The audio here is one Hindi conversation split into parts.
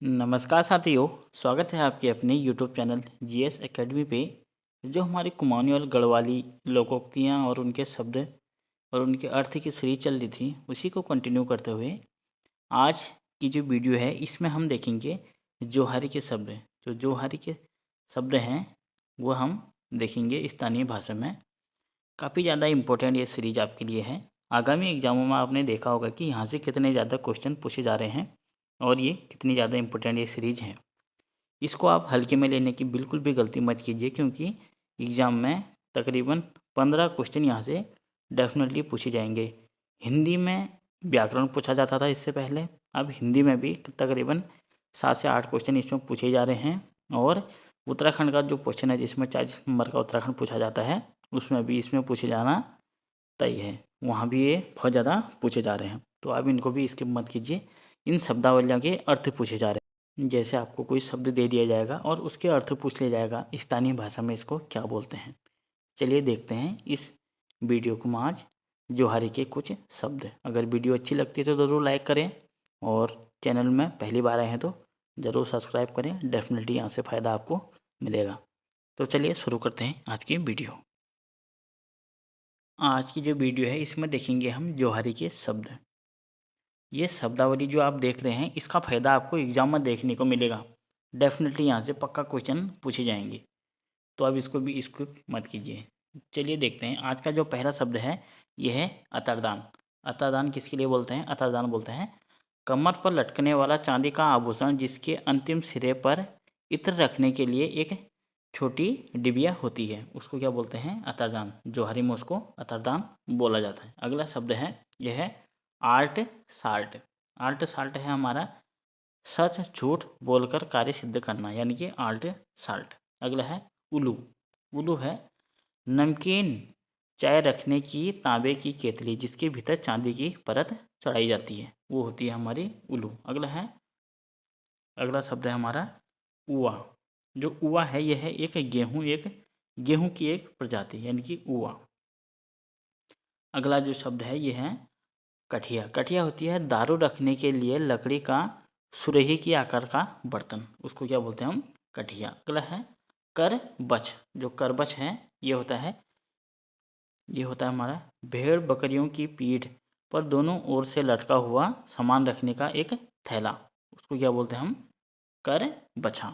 नमस्कार साथियों, स्वागत है आपके अपने यूट्यूब चैनल जीएस एकेडमी पे। जो हमारी कुमाऊनी और गढ़वाली लोकोक्तियाँ और उनके शब्द और उनके अर्थ की सीरीज चल रही थी, उसी को कंटिन्यू करते हुए आज की जो वीडियो है इसमें हम देखेंगे जोहारी के शब्द। जो जोहारी के शब्द हैं वो हम देखेंगे स्थानीय भाषा में। काफ़ी ज़्यादा इम्पोर्टेंट ये सीरीज आपके लिए है। आगामी एग्जामों में आपने देखा होगा कि यहाँ से कितने ज़्यादा क्वेश्चन पूछे जा रहे हैं और ये कितनी ज़्यादा इम्पोर्टेंट ये सीरीज है। इसको आप हल्के में लेने की बिल्कुल भी गलती मत कीजिए, क्योंकि एग्ज़ाम में तकरीबन 15 क्वेश्चन यहाँ से डेफिनेटली पूछे जाएंगे। हिंदी में व्याकरण पूछा जाता था इससे पहले, अब हिंदी में भी तकरीबन 7 से 8 क्वेश्चन इसमें पूछे जा रहे हैं। और उत्तराखंड का जो क्वेश्चन है जिसमें 40 नंबर का उत्तराखंड पूछा जाता है, उसमें भी इसमें पूछे जाना तय है। वहाँ भी ये बहुत ज़्यादा पूछे जा रहे हैं, तो आप इनको भी स्किप मत कीजिए। इन शब्दावलियों के अर्थ पूछे जा रहे हैं। जैसे आपको कोई शब्द दे दिया जाएगा और उसके अर्थ पूछ लिया जाएगा स्थानीय भाषा में इसको क्या बोलते हैं। चलिए देखते हैं इस वीडियो को में आज जोहारी के कुछ शब्द। अगर वीडियो अच्छी लगती है तो ज़रूर लाइक करें, और चैनल में पहली बार आए हैं तो ज़रूर सब्सक्राइब करें। डेफिनेटली यहाँ से फ़ायदा आपको मिलेगा। तो चलिए शुरू करते हैं आज की वीडियो। आज की जो वीडियो है इसमें देखेंगे हम जोहारी के शब्द। ये शब्दावली जो आप देख रहे हैं इसका फ़ायदा आपको एग्जाम में देखने को मिलेगा। डेफिनेटली यहाँ से पक्का क्वेश्चन पूछे जाएंगे, तो अब इसको भी स्किप मत कीजिए। चलिए देखते हैं आज का जो पहला शब्द है, यह है अतरदान। अतरदान किसके लिए बोलते हैं? अतरदान बोलते हैं कमर पर लटकने वाला चांदी का आभूषण जिसके अंतिम सिरे पर इत्र रखने के लिए एक छोटी डिबिया होती है, उसको क्या बोलते हैं? अतरदान। जोहारी में उसको अतरदान बोला जाता है। अगला शब्द है, यह है आर्ट साल्ट। आर्ट साल्ट है हमारा सच झूठ बोलकर कार्य सिद्ध करना, यानी कि आर्ट साल्ट। अगला है उलू। उलू है नमकीन चाय रखने की तांबे की केतली जिसके भीतर चांदी की परत चढ़ाई जाती है, वो होती है हमारी उलू। अगला शब्द है हमारा उवा। जो उवा है यह है एक गेहूं की एक प्रजाति, यानी कि उवा। अगला जो शब्द है यह है कठिया। कठिया होती है दारू रखने के लिए लकड़ी का सुरही की आकार का बर्तन, उसको क्या बोलते हैं हम? कठिया। अगला है करबछ। जो करबछ है ये होता है हमारा भेड़ बकरियों की पीठ पर दोनों ओर से लटका हुआ सामान रखने का एक थैला, उसको क्या बोलते हैं हम? करबछा।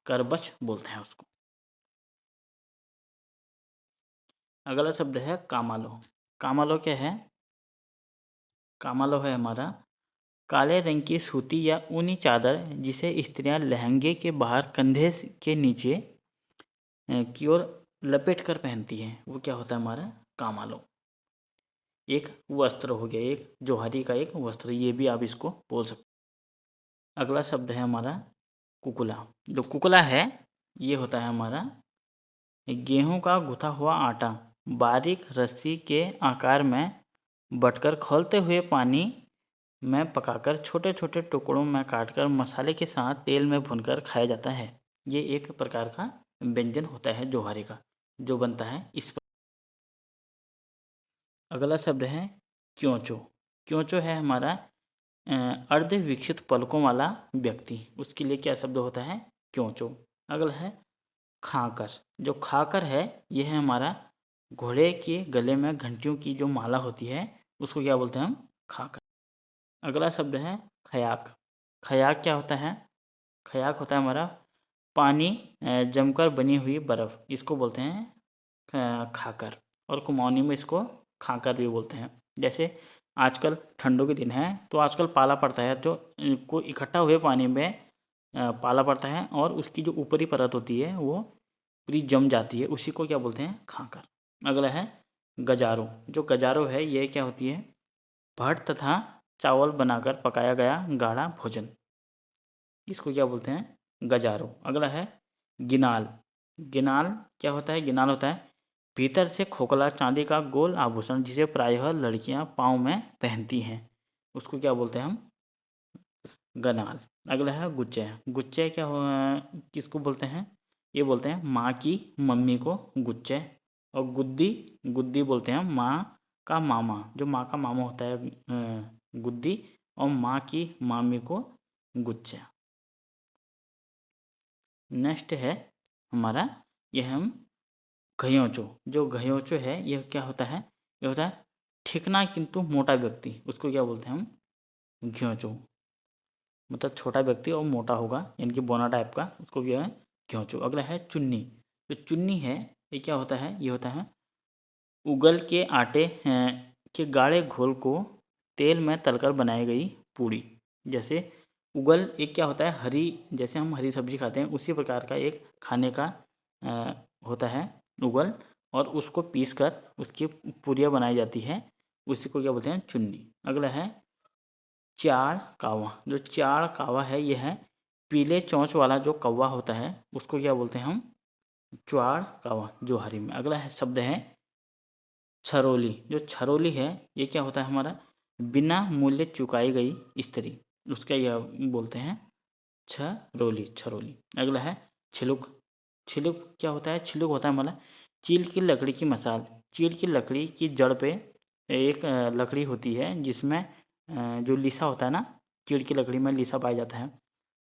करबछ बोलते हैं उसको। अगला शब्द है कामालो। कामालो क्या है? कामालो है हमारा काले रंग की सूती या ऊनी चादर जिसे स्त्रियां लहंगे के बाहर कंधे के नीचे की ओर लपेट कर पहनती हैं, वो क्या होता है हमारा? कामालो। एक वस्त्र हो गया, एक जोहारी का एक वस्त्र, ये भी आप इसको बोल सकते। अगला शब्द है हमारा कुकुला। जो कुकुला है ये होता है हमारा गेहूं का गुथा हुआ आटा बारीक रस्सी के आकार में बटकर खौलते हुए पानी में पकाकर छोटे छोटे टुकड़ों में काटकर मसाले के साथ तेल में भूनकर खाया जाता है। ये एक प्रकार का व्यंजन होता है जोहारी का, जो बनता है इस पर। अगला शब्द है क्योंचो। क्योंचो है हमारा अर्ध विकसित पलकों वाला व्यक्ति, उसके लिए क्या शब्द होता है? क्योंचो। अगला है खाकर। जो खाकर है यह है हमारा घोड़े के गले में घंटियों की जो माला होती है, उसको क्या बोलते हैं हम? खाकर। अगला शब्द है खयाक। खयाक क्या होता है? खयाक होता है हमारा पानी जमकर बनी हुई बर्फ़, इसको बोलते हैं खाकर। और कुमाऊनी में इसको खाकर भी बोलते हैं। जैसे आजकल ठंडों के दिन है तो आजकल पाला पड़ता है, तो को इकट्ठा हुए पानी में पाला पड़ता है और उसकी जो ऊपरी परत होती है वो पूरी जम जाती है, उसी को क्या बोलते हैं? खाकर। अगला है गजारो। जो गजारो है ये क्या होती है? भट तथा चावल बनाकर पकाया गया गाढ़ा भोजन, इसको क्या बोलते हैं? गजारो। अगला है गिनाल। गिनाल क्या होता है? गिनाल होता है भीतर से खोखला चांदी का गोल आभूषण जिसे प्रायः लड़कियां पाँव में पहनती हैं, उसको क्या बोलते हैं हम? गनाल। अगला है गुच्चे। गुच्चे क्या हो किसको बोलते हैं? ये बोलते हैं माँ की मम्मी को गुच्चे। और गुद्दी, गुद्दी बोलते हैं माँ का मामा। जो माँ का मामा होता है गुद्दी, और माँ की मामी को गुच्चा। नेक्स्ट है हमारा, यह हम घयोंचो। जो घयोंचो है यह क्या होता है, यह होता है ठिकना किंतु मोटा व्यक्ति, उसको क्या बोलते हैं हम, घ्योंचो। मतलब छोटा व्यक्ति और मोटा होगा, यानी कि बोना टाइप का, उसको क्या है, घ्योंचो। अगला है चुन्नी। जो चुन्नी है ये क्या होता है, ये होता है उगल के आटे के गाढ़े घोल को तेल में तलकर बनाई गई पूड़ी। जैसे उगल एक क्या होता है, हरी, जैसे हम हरी सब्जी खाते हैं उसी प्रकार का एक खाने का होता है उगल, और उसको पीस कर उसकी पूरियाँ बनाई जाती है, उसी को क्या बोलते हैं, चुन्नी। अगला है चाड़ कावा। जो चाड़ कावा है यह है पीले चोंच वाला जो कौवा होता है, उसको क्या बोलते हैं हम, च्वाड़ कावा जोहारी में। अगला है शब्द है छरोली। जो छरोली है ये क्या होता है हमारा, बिना मूल्य चुकाई गई स्त्री, उसका यह बोलते हैं छरोली, छरोली। अगला है छिलुक। छिलुक क्या होता है, छिलुक होता है हमारा चील की लकड़ी की मसाल। चील की लकड़ी की जड़ पे एक लकड़ी होती है जिसमें जो लिसा होता है ना, चीड़ की लकड़ी में लिसा पाया जाता है,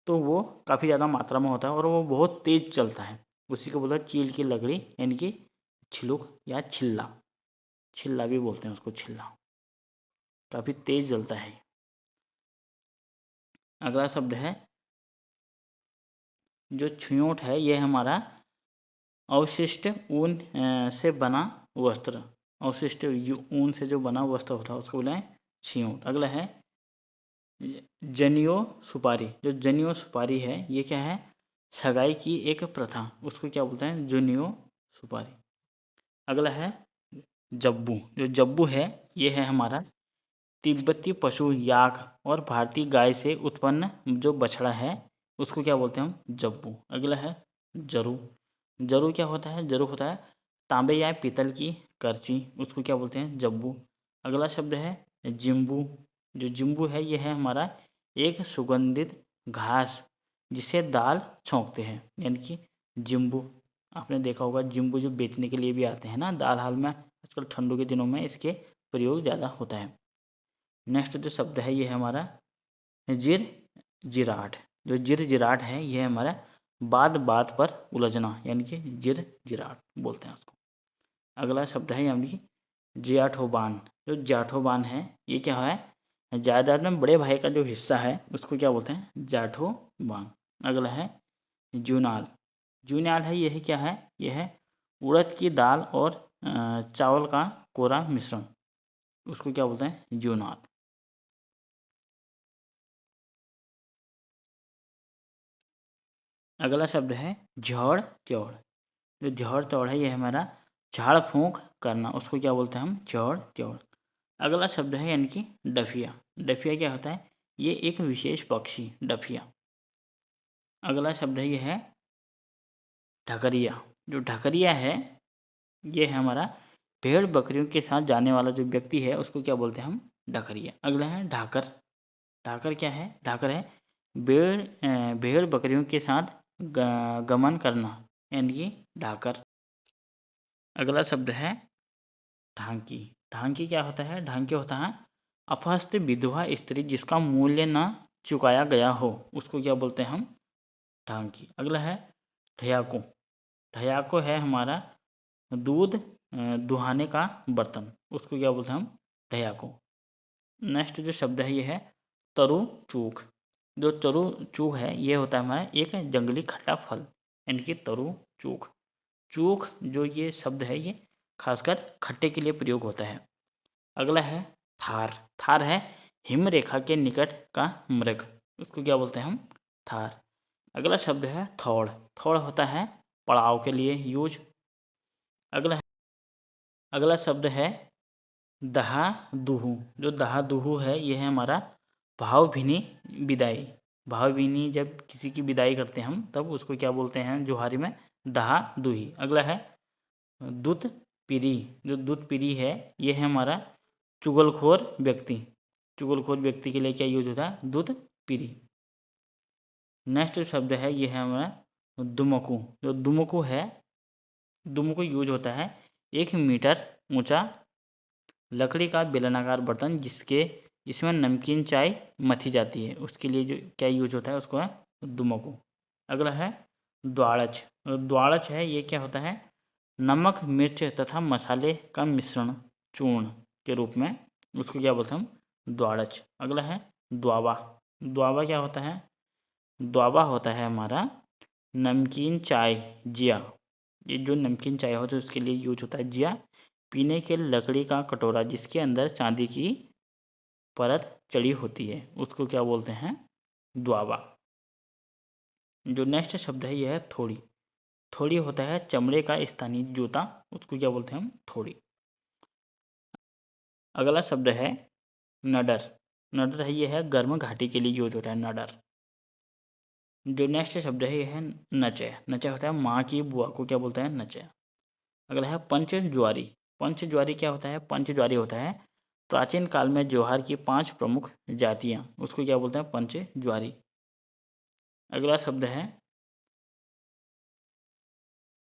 तो वो काफ़ी ज़्यादा मात्रा में होता है और वो बहुत तेज चलता है, उसी को बोलते हैं चील की लकड़ी, यानी कि छिलुक या छिल्ला। छिल्ला भी बोलते हैं उसको, छिल्ला, काफ़ी तेज जलता है। अगला शब्द है जो छुयोट है, यह हमारा अवशिष्ट ऊन से बना वस्त्र। अवशिष्ट ऊन से जो बना वस्त्र होता है उसको बोले छियोट। अगला है जनियो सुपारी। जो जनियो सुपारी है ये क्या है, सगाई की एक प्रथा, उसको क्या बोलते हैं, जनियो सुपारी। अगला है जब्बू। जो जब्बू है ये है हमारा तिब्बती पशु याक और भारतीय गाय से उत्पन्न जो बछड़ा है उसको क्या बोलते हैं हम, जब्बू। अगला है जरू। जरू क्या होता है, जरू होता है तांबे या पीतल की करची, उसको क्या बोलते हैं, जब्बू। अगला शब्द है जिम्बू। जो जिम्बू है ये है हमारा एक सुगंधित घास जिसे दाल छौंकते हैं, यानी कि जिम्बू। आपने देखा होगा जिम्बू जो बेचने के लिए भी आते हैं ना दाल हाल में, आजकल ठंडों के दिनों में इसके प्रयोग ज़्यादा होता है। नेक्स्ट जो शब्द है ये है हमारा जिर जिराट। जो जिर जिराट है ये हमारा बात बात पर उलझना, यानी कि जिर जिराट बोलते हैं उसको। अगला शब्द है यानी कि जियाठोबान। जो जाठोबान है ये क्या है, जायदाद में बड़े भाई का जो हिस्सा है उसको क्या बोलते हैं, जाठोबान। अगला है जूनाल। जूनाल है यह क्या है, यह है उड़द की दाल और चावल का कोरा मिश्रण, उसको क्या बोलते हैं, जूनाल। अगला शब्द है झड़ चौड़। जो झड़ चौड़ है ये हमारा झाड़ फूंक करना, उसको क्या बोलते हैं हम, झड़ चौड़। अगला शब्द है यानी कि डफिया। डफिया क्या होता है, ये एक विशेष पक्षी, डफिया। अगला शब्द है ये है ढकरिया। जो ढकरिया है ये है हमारा भेड़ बकरियों के साथ जाने वाला जो व्यक्ति है उसको क्या बोलते हैं हम, ढकरिया। अगला है ढाकर। ढाकर क्या है, ढाकर है भेड़ बकरियों के साथ गमन करना, यानी कि ढाकर। अगला शब्द है ढांकी। ढांकी क्या होता है, ढांकी होता है अपहस्त विधवा स्त्री जिसका मूल्य न चुकाया गया हो, उसको क्या बोलते हैं हम, ढांकी। अगला है ठयाको। ठयाको है हमारा दूध दुहाने का बर्तन, उसको क्या बोलते हैं हम, ठयाको। नेक्स्ट जो शब्द है ये है तरु चूख। जो तरु चूख है ये होता है हमारा एक जंगली खट्टा फल, यानी कि तरु चूख। चूख जो ये शब्द है ये खासकर खट्टे के लिए प्रयोग होता है। अगला है थार। थार है हिम रेखा के निकट का मृग, उसको क्या बोलते हैं हम, थार। अगला शब्द है थौड़। थौड़ होता है पड़ाव के लिए यूज। अगला अगला शब्द है दहा दुहू। जो दहा दुहू है ये है हमारा भावभीनी विदाई। भावभीनी जब किसी की विदाई करते हैं हम तब उसको क्या बोलते हैं जोहारी में, दहा दुही। अगला है दूत पीरी। जो दूत पीरी है ये है हमारा चुगलखोर व्यक्ति। चुगलखोर व्यक्ति के लिए क्या यूज होता है, दूत पीरी। नेक्स्ट शब्द है ये है हमारा दुमकू। जो दुमकू है, दुमकू यूज होता है 1 मीटर ऊंचा लकड़ी का बेलनाकार बर्तन जिसके इसमें नमकीन चाय मथी जाती है, उसके लिए जो क्या यूज होता है उसको है दुमको। अगला है द्वाड़च। द्वाड़च है ये क्या होता है, नमक मिर्च तथा मसाले का मिश्रण चूर्ण के रूप में, उसको क्या बोलते हैं हम द्वाड़च। अगला है द्वावा। द्वावा क्या होता है, द्वावा होता है हमारा नमकीन चाय जिया। ये जो नमकीन चाय होता है उसके लिए यूज होता है जिया। पीने के लकड़ी का कटोरा जिसके अंदर चांदी की परत चढ़ी होती है उसको क्या बोलते हैं द्वावा। जो नेक्स्ट शब्द है यह है थोड़ी। थोड़ी होता है चमड़े का स्थानीय जूता, उसको क्या बोलते हैं हम थोड़ी। अगला शब्द है नडर। नडर है ये है गर्म घाटी के लिए यूज होता है नडर। जो नेक्स्ट शब्द है यह है नचय। नचय होता है माँ की बुआ को क्या बोलते हैं नचय। अगला है पंचज्वारी। पंचज्वारी क्या होता है, पंचज्वारी होता है प्राचीन काल में ज्वार की 5 प्रमुख जातियां, उसको क्या बोलते हैं पंचज्वारी। अगला शब्द है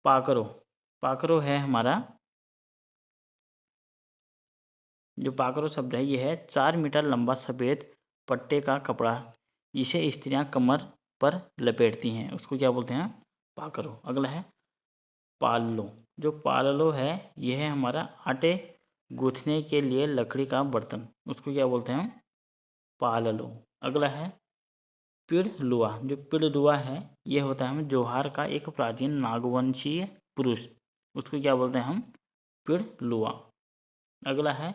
पाकरो। पाकरो है हमारा, जो पाकरो शब्द है ये है 4 मीटर लंबा सफ़ेद पट्टे का कपड़ा जिसे स्त्रियां कमर पर लपेटती हैं, उसको क्या बोलते हैं पाकरो। अगला है पाल्लो। जो पाल्लो है यह है हमारा आटे गूंथने के लिए लकड़ी का बर्तन, उसको क्या बोलते हैं पाल्लो। अगला है पिड़लुआ। जो पिड़लुआ है ये होता है हम जोहार का एक प्राचीन नागवंशीय पुरुष, उसको क्या बोलते हैं हम पिड़लुआ। अगला है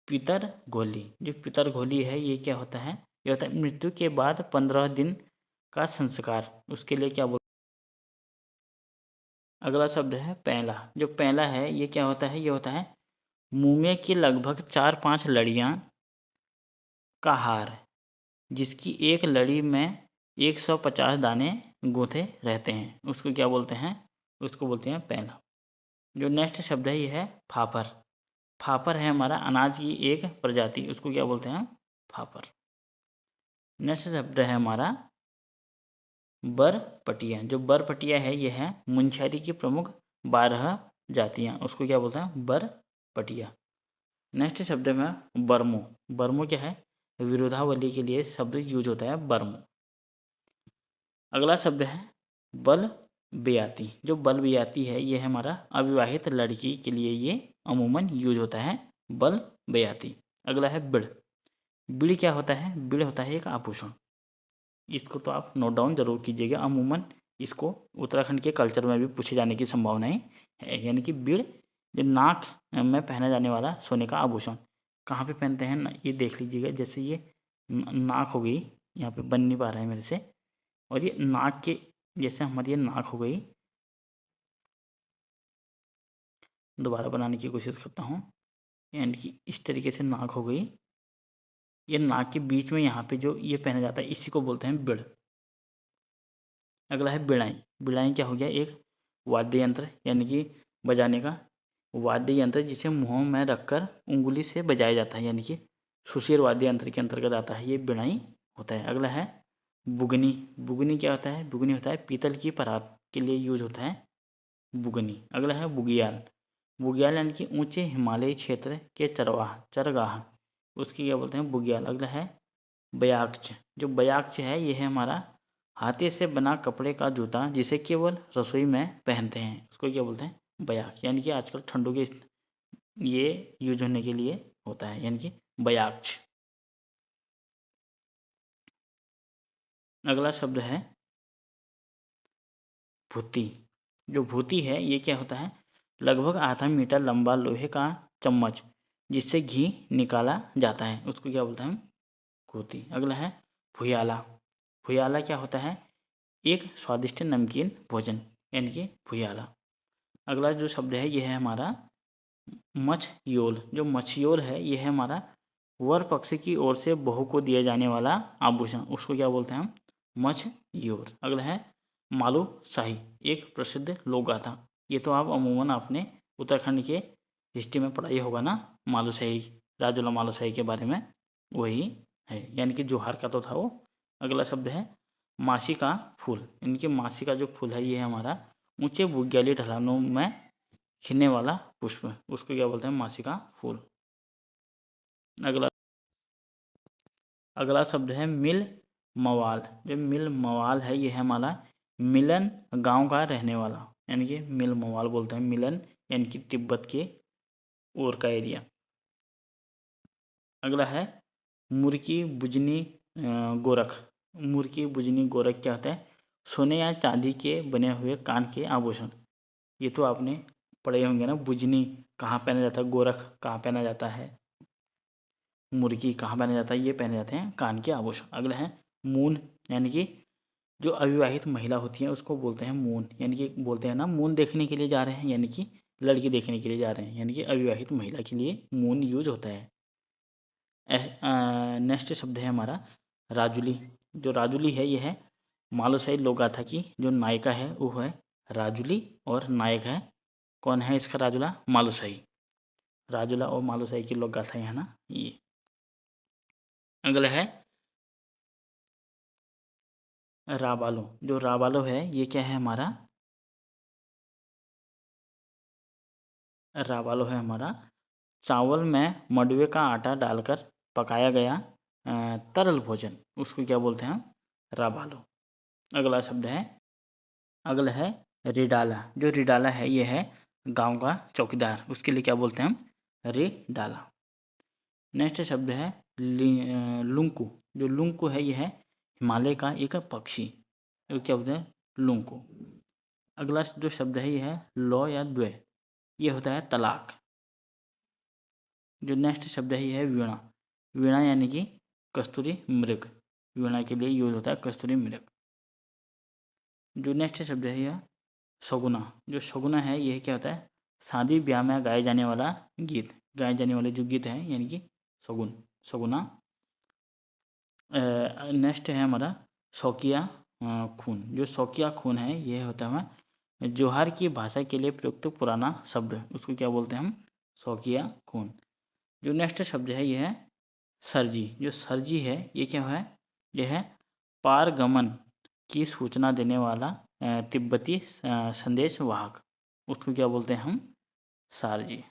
पितर घोली। जो पितर घोली है ये क्या होता है, ये होता है मृत्यु के बाद 15 दिन का संस्कार, उसके लिए क्या बोलते। अगला शब्द है पहला। जो पहला है ये क्या होता है, ये होता है मूंगे की लगभग 4-5 लड़ियां का हार जिसकी एक लड़ी में 150 दाने गूंथे रहते हैं, उसको क्या बोलते हैं, उसको बोलते हैं पहला। जो नेक्स्ट शब्द है ये है फाफर। फाफर है हमारा अनाज की एक प्रजाति, उसको क्या बोलते हैं फाफर। नेक्स्ट शब्द है हमारा बरपटिया। जो बरपटिया है ये है मुंशियारी की प्रमुख 12 जातियाँ, उसको क्या बोलते हैं बरपटिया। नेक्स्ट शब्द में बर्मो। बर्मो क्या है, विरोधावली के लिए शब्द यूज होता है बर्मो। अगला शब्द है बल बेयाती। जो बल बेयाती है ये है हमारा अविवाहित लड़की के लिए ये अमूमन यूज होता है बल बेयाती। अगला है बिड़। बिड़ क्या होता है, बिड़ होता है एक आभूषण, इसको तो आप नोट डाउन जरूर कीजिएगा। अमूमन इसको उत्तराखंड के कल्चर में भी पूछे जाने की संभावनाएं है। यानी कि बिड़ ये नाक में पहना जाने वाला सोने का आभूषण। कहाँ पे पहनते हैं ना, ये देख लीजिएगा। जैसे ये नाक हो गई, यहाँ पे बन नहीं पा रहा है मेरे से, और ये नाक के जैसे हमारी ये नाक हो गई, दोबारा बनाने की कोशिश करता हूँ। यानी कि इस तरीके से नाक हो गई, ये नाक के बीच में यहाँ पे जो ये पहना जाता है इसी को बोलते हैं बिड़। अगला है बिड़ाई। बिड़ाई क्या हो गया, एक वाद्य यंत्र यानी कि बजाने का वाद्य यंत्र जिसे मुंह में रखकर उंगली से बजाया जाता है, यानी कि सुशीर वाद्य यंत्र के अंतर्गत आता है ये बिड़ाई होता है। अगला है बुगनी। बुगनी क्या होता है, बुगनी होता है पीतल की परात के लिए यूज होता है बुगनी। अगला है बुगियाल। बुग्याल यानी कि ऊंचे हिमालयी क्षेत्र के चरगाह, उसकी क्या बोलते हैं बुग्याल। अगला है बयाक्ष। जो बयाक्ष है ये है हमारा हाथे से बना कपड़े का जूता जिसे केवल रसोई में पहनते हैं, उसको क्या बोलते हैं बयाक्ष। यानी कि आजकल ठंडों के ये यूज होने के लिए होता है, यानी कि बयाक्ष। अगला शब्द है भूती। जो भूती है ये क्या होता है, लगभग आधा मीटर लंबा लोहे का चम्मच जिससे घी निकाला जाता है, उसको क्या बोलते हैं भूती। अगला है भुयाला। भुयाला क्या होता है, एक स्वादिष्ट नमकीन भोजन, यानी कि भुयाला। अगला जो शब्द है यह है हमारा मछयोल। जो मछयोल है यह है हमारा वर पक्ष की ओर से बहू को दिया जाने वाला आभूषण, उसको क्या बोलते हैं हम मछयोल। अगला है मालू शाही, एक प्रसिद्ध लोक गाथा। ये तो आप अमूमन आपने उत्तराखंड के हिस्ट्री में पढ़ा ही होगा ना, मालू शाही, राजूला मालू शाही के बारे में, वही है, यानी कि जोहार का तो था वो। अगला शब्द है मासी का फूल। इनके मासी का जो फूल है ये है हमारा ऊंचे भूग्याली ढलानों में खिलने वाला पुष्प, उसको क्या बोलते हैं मासी का फूल। अगला अगला शब्द है मिल मवाल। जो मिल मवाल है ये है हमारा मिलन गांव का रहने वाला, यानी कि मिल मवाल बोलते हैं मिलन, यानी कि तिब्बत के ओर का एरिया। अगला है मुर्की बुजनी गोरख। मुर्की बुजनी गोरख क्या होता है? सोने या चांदी के बने हुए कान के आभूषण। ये तो आपने पढ़े होंगे ना, बुजनी कहाँ पहना जाता है, गोरख कहाँ पहना जाता है, मुर्गी कहाँ पहना जाता है, ये पहने जाते हैं कान के आभूषण। अगला है मून, यानी कि जो अविवाहित महिला होती है उसको बोलते हैं मून, यानी कि बोलते हैं ना मून देखने के लिए जा रहे हैं, यानी कि लड़की देखने के लिए जा रहे हैं, यानी कि अविवाहित महिला के लिए मून यूज होता है। नेक्स्ट शब्द है हमारा राजुली। जो राजुली है ये है मालूशाही लोक गाथा की जो नायिका है वो है राजुली, और नायक है कौन है इसका? राजुला मालूशाही। राजुला और मालूशाही की लोक गाथा है ना ये। अगला है राबालो। जो राबालो है ये क्या है हमारा? राबालो है हमारा चावल में मंडुवे का आटा डालकर पकाया गया तरल भोजन, उसको क्या बोलते हैं? राबालो। अगला शब्द है, अगला है रिडाला। जो रिडाला है ये है गांव का चौकीदार, उसके लिए क्या बोलते हैं हम? रिडाला। नेक्स्ट शब्द है लुंकू। जो लुंकू है ये है हिमालय का एक पक्षी, तो क्या बोलते हैं? लुंकू। अगला जो शब्द है ये है लौ या द्वे, ये होता है तलाक। जो नेक्स्ट शब्द है ये है वीणा। वीणा यानी कि कस्तूरी मृग, वीणा के लिए यूज होता है कस्तूरी मृग। जो नेक्स्ट शब्द है यह सगुना। जो सगुना है यह क्या होता है? शादी ब्याह में गाए जाने वाला गीत, गाए जाने वाले जो गीत हैं यानी कि सगुन, सगुना। नेक्स्ट है हमारा शौकिया खून। जो शौकिया खून है यह होता है जोहार की भाषा के लिए प्रयुक्त पुराना शब्द, उसको क्या बोलते हैं हम? शौकिया खून। जो नेक्स्ट शब्द है यह है सरजी। जो सरजी है ये क्या है? यह है पारगमन की सूचना देने वाला तिब्बती संदेश वाहक, उसको क्या बोलते हैं हम? सारजी।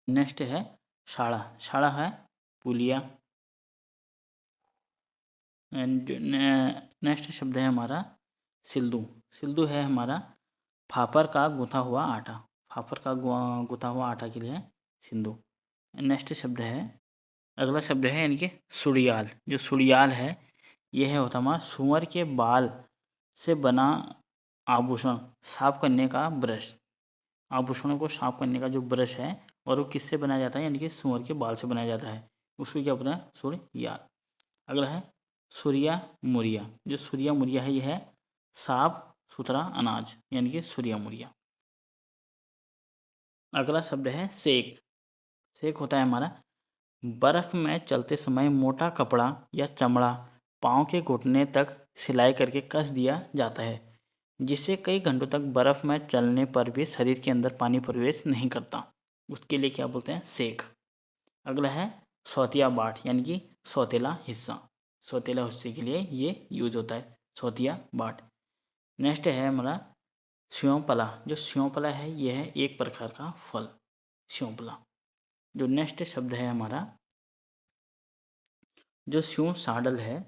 नेक्स्ट है शाड़ा। शाड़ा है पुलिया। एंड नेक्स्ट शब्द है हमारा सिल्दू। सिल्दू है हमारा फाफर का गूंथा हुआ आटा, फाफर का गूंथा हुआ आटा के लिए सिंधु। नेक्स्ट शब्द है, अगला शब्द है यानी कि सुड़ियाल। जो सुड़ियाल है यह है होता हमारा सुअर के बाल से बना आभूषण साफ करने का ब्रश। आभूषणों को साफ करने का जो ब्रश है, और वो किससे बनाया जाता है? यानी कि सुअर के बाल से बनाया जाता है, उसको क्या बोलते हैं? सुड़ियाल। अगला है सूर्या मुरिया। जो सूर्या मुरिया है यह है साफ सुथरा अनाज, यानी कि सूर्या मुरिया। अगला शब्द है सेक। सेक होता है हमारा बर्फ में चलते समय मोटा कपड़ा या चमड़ा पाँव के घुटने तक सिलाई करके कस दिया जाता है, जिससे कई घंटों तक बर्फ में चलने पर भी शरीर के अंदर पानी प्रवेश नहीं करता, उसके लिए क्या बोलते हैं? सेक। अगला है सौतिया बाट, यानी कि सौतेला हिस्सा, सौतेला हिस्से के लिए ये यूज होता है सौतिया बाट। नेक्स्ट है हमारा श्योपला। जो श्योपला है यह है एक प्रकार का फल, श्योपला। जो नेक्स्ट शब्द है हमारा जो स्यों साडल है,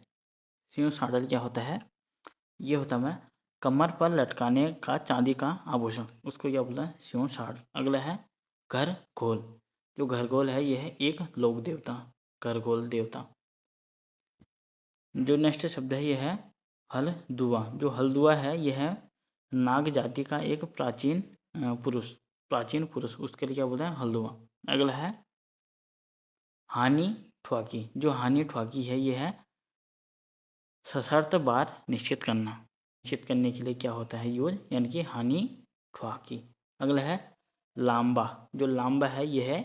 स्यों साडल क्या होता है? ये होता है कमर पर लटकाने का चांदी का आभूषण, उसको क्या बोलता है? स्यों साडल। अगला है घर घोल। जो घरघोल है यह है एक लोक देवता, घरघोल देवता। जो नेक्स्ट शब्द है यह है हलदुआ। जो हलदुआ है यह है नाग जाति का एक पुरुष, प्राचीन पुरुष, उसके लिए क्या बोलते हैं? हलदुआ। अगला है हानि ठुआकी। जो हानि ठुआकी है यह है सशर्त बात निश्चित करना, निश्चित करने के लिए क्या होता है यूज, यानी कि हानि ठुआकी। अगला है लांबा। जो लांबा है यह है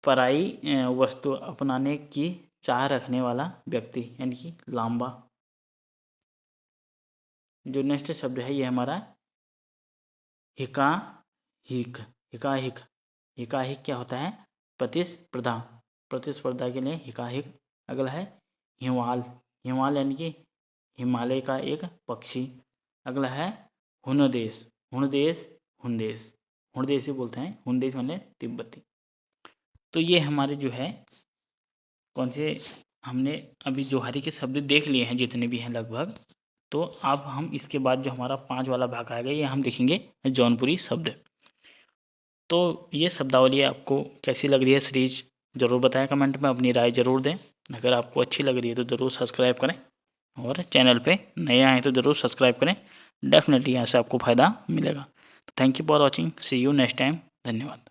पराई वस्तु अपनाने की चाह रखने वाला व्यक्ति, यानी कि लांबा। जो नेक्स्ट शब्द है ये हमारा हिका हिक। हिका हिक, हिका हिक क्या होता है? प्रतिस्पर्धा, प्रतिस्पर्धा के लिए हिका हिक। अगला है हिमाल। हिमाल यानी कि हिमालय का एक पक्षी। अगला है हुनदेश। हुनदेश, हुनदेश, हुनदेश ही बोलते हैं, हुनदेश माने तिब्बती। तो ये हमारे जो है कौन से हमने अभी जोहारी के शब्द देख लिए हैं जितने भी हैं लगभग। तो अब हम इसके बाद जो हमारा 5 वाला भाग आएगा ये हम देखेंगे जौनपुरी शब्द। तो ये शब्दावली आपको कैसी लग रही है सीरीज, ज़रूर बताएं कमेंट में, अपनी राय ज़रूर दें। अगर आपको अच्छी लग रही है तो ज़रूर सब्सक्राइब करें, और चैनल पे नए आए तो ज़रूर सब्सक्राइब करें। डेफिनेटली यहाँ से आपको फ़ायदा मिलेगा। Thank you for watching, see you next time. धन्यवाद।